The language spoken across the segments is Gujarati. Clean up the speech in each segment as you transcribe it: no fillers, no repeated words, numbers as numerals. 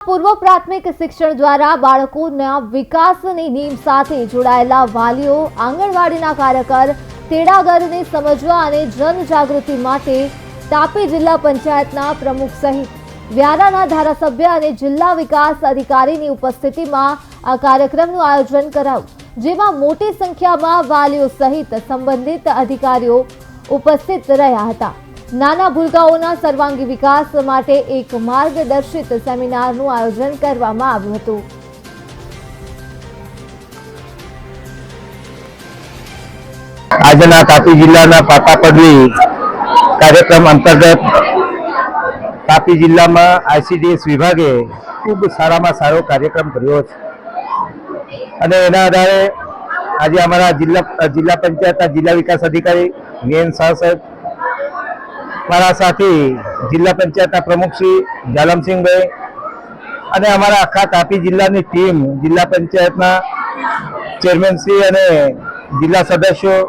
પૂર્વ પ્રાથમિક શિક્ષણ દ્વારા બાળકોના વિકાસની નીમ સાથે જોડાયેલા વાલીઓ, આંગણવાડીના કાર્યકર, તેડાગરને સમજવા અને જનજાગૃતિ માટે તાપી જિલ્લા પંચાયતના પ્રમુખ સહિત વ્યારાના ધારાસભ્ય અને જિલ્લા વિકાસ અધિકારીની ઉપસ્થિતિમાં આ કાર્યક્રમનું આયોજન કરાયું, જેમાં મોટી સંખ્યામાં વાલીઓ સહિત સંબંધિત અધિકારીઓ ઉપસ્થિત રહ્યા હતા। નાના ભૂલકાઓના સર્વાંગી વિકાસ માટે એક માર્ગદર્શિત સેમિનારનું આયોજન કરવામાં આવ્યું હતું। આજના તાપી જિલ્લાના પાટાપડવી કાર્યક્રમ અંતર્ગત તાપી જિલ્લામાં આઈસીડીએસ વિભાગે ખૂબ સારામાં સારો કાર્યક્રમ કર્યો છે અને એના આધારે આજે અમારા જિલ્લા પંચાયતના જિલ્લા વિકાસ અધિકારી વીએન શાહ સાહેબ, મારા સાથી જિલ્લા પંચાયતના પ્રમુખ શ્રી જાલમસિંહભાઈ અને અમારા આખા તાપી જિલ્લાની ટીમ, જિલ્લા પંચાયતના ચેરમેન શ્રી અને જિલ્લા સદસ્યો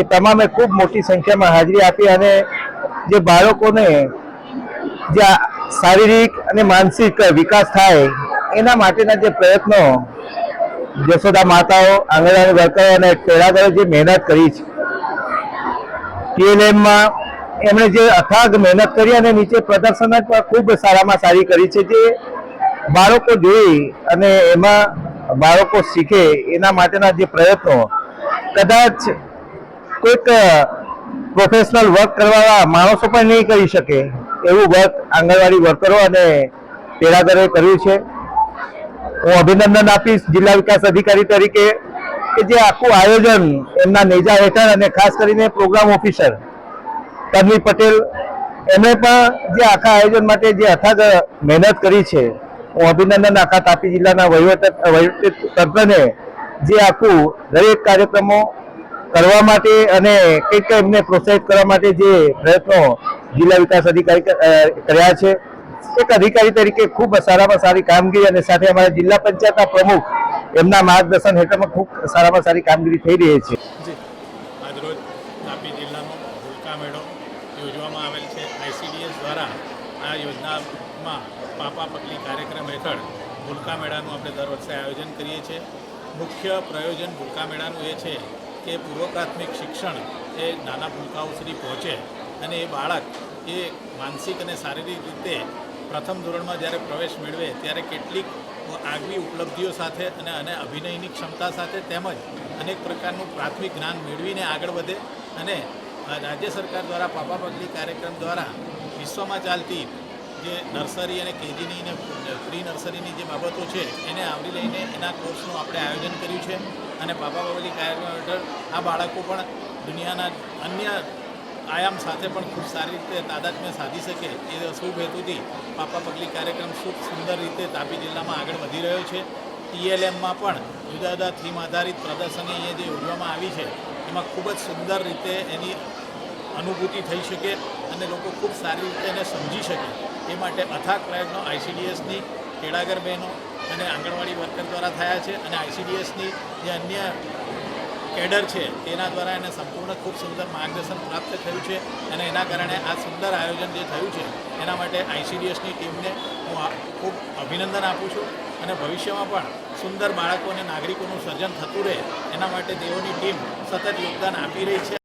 એ તમામે ખૂબ મોટી સંખ્યામાં હાજરી આપી અને જે બાળકોને જે શારીરિક અને માનસિક વિકાસ થાય એના માટેના જે પ્રયત્નો જશોદા માતાઓ, આંગણવાડી વર્કરો અને તેડાગરો જે મહેનત કરી છે, ટીએલએમમાં એમણે જે અથાગ મહેનત કરી અને નીચે પ્રદર્શન પણ ખૂબ સારામાં સારી કરી છે, જે બાળકો જોઈ અને એમાં બાળકો શીખે એના માટેના જે પ્રયત્નો કદાચ કોઈક પ્રોફેશનલ વર્ક કરવાવાળા માણસો પણ નહીં કરી શકે એવું વર્ક આંગણવાડી વર્કરો અને તેડાગરોએ કર્યું છે। હું અભિનંદન આપીશ જિલ્લા વિકાસ અધિકારી તરીકે કે જે આખું આયોજન એમના નેજા હેઠળ અને ખાસ કરીને પ્રોગ્રામ ઓફિસર તન્વી પટેલ એમણે પણ જે આખા આયોજન માટે જે અથાગ મહેનત કરી છે, હું અભિનંદન આખા તાપી જિલ્લાના વહીવટી તંત્રને જે આખું દરેક કાર્યક્રમો કરવા માટે અને કંઈક એમને પ્રોત્સાહિત કરવા માટે જે પ્રયત્નો જિલ્લા વિકાસ અધિકારી કર્યા છે, એક અધિકારી તરીકે ખૂબ સારામાં સારી કામગીરી અને સાથે અમારા જિલ્લા પંચાયતના પ્રમુખ એમના માર્ગદર્શન હેઠળમાં ખૂબ સારામાં સારી કામગીરી થઈ રહી છે। આજરોજ તાપી જિલ્લાનો ભૂલકા મેળો યોજવામાં આવેલ છે। આઈસીડીએસ દ્વારા આ યોજનામાં પાપા પગલી કાર્યક્રમ હેઠળ ભૂલકા મેળાનું આપણે દર વર્ષે આયોજન કરીએ છીએ। મુખ્ય પ્રયોજન ભૂલકા મેળાનું એ છે કે પૂર્વ પ્રાથમિક શિક્ષણ એ નાના ભૂલકાઓ સુધી પહોંચે અને એ બાળક એ માનસિક અને શારીરિક રીતે પ્રથમ ધોરણમાં જ્યારે પ્રવેશ મેળવે ત્યારે કેટલીક આગવી ઉપલબ્ધિઓ સાથે અને અભિનયની ક્ષમતા સાથે તેમજ અનેક પ્રકારનું પ્રાથમિક જ્ઞાન મેળવીને આગળ વધે અને રાજ્ય સરકાર દ્વારા પાપા પગલી કાર્યક્રમ દ્વારા વિશ્વમાં ચાલતી જે નર્સરી અને કેજીની અને પ્રી નર્સરીની જે બાબતો છે એને આવરી લઈને એના કોર્સનું આપણે આયોજન કર્યું છે અને પાપા પગલી કાર્યક્રમ હેઠળ આ બાળકો પણ દુનિયાના અન્ય આયામ સાથે પણ ખૂબ સારી રીતે તાદાત્મ્ય સાધી શકે એ શુભ હેતુથી પાપા પગલી કાર્યક્રમ ખૂબ સુંદર રીતે તાપી જિલ્લામાં આગળ વધી રહ્યો છે। ટીએલએમમાં પણ જુદા જુદા થીમ આધારિત પ્રદર્શની અહીંયા જે યોજવામાં આવી છે એમાં ખૂબ જ સુંદર રીતે એની અનુભૂતિ થઈ શકે અને લોકો ખૂબ સારી રીતે એને સમજી શકે એ માટે અથાગ પ્રયત્નો આઈસીડીએસની તેડાગર બહેનો અને આંગણવાડી વર્કર દ્વારા થયા છે અને આઈસીડીએસની જે અન્ય કેડર છે તેના દ્વારા એને સંપૂર્ણ ખૂબ સુંદર માર્ગદર્શન પ્રાપ્ત થયું છે અને એના કારણે આ સુંદર આયોજન જે થયું છે એના માટે આઈસીડીએસની ટીમને હું ખૂબ અભિનંદન આપું છું અને ભવિષ્યમાં પણ સુંદર બાળકો અને નાગરિકોનું સર્જન થતું રહે એના માટે તેઓની ટીમ સતત યોગદાન આપી રહી છે।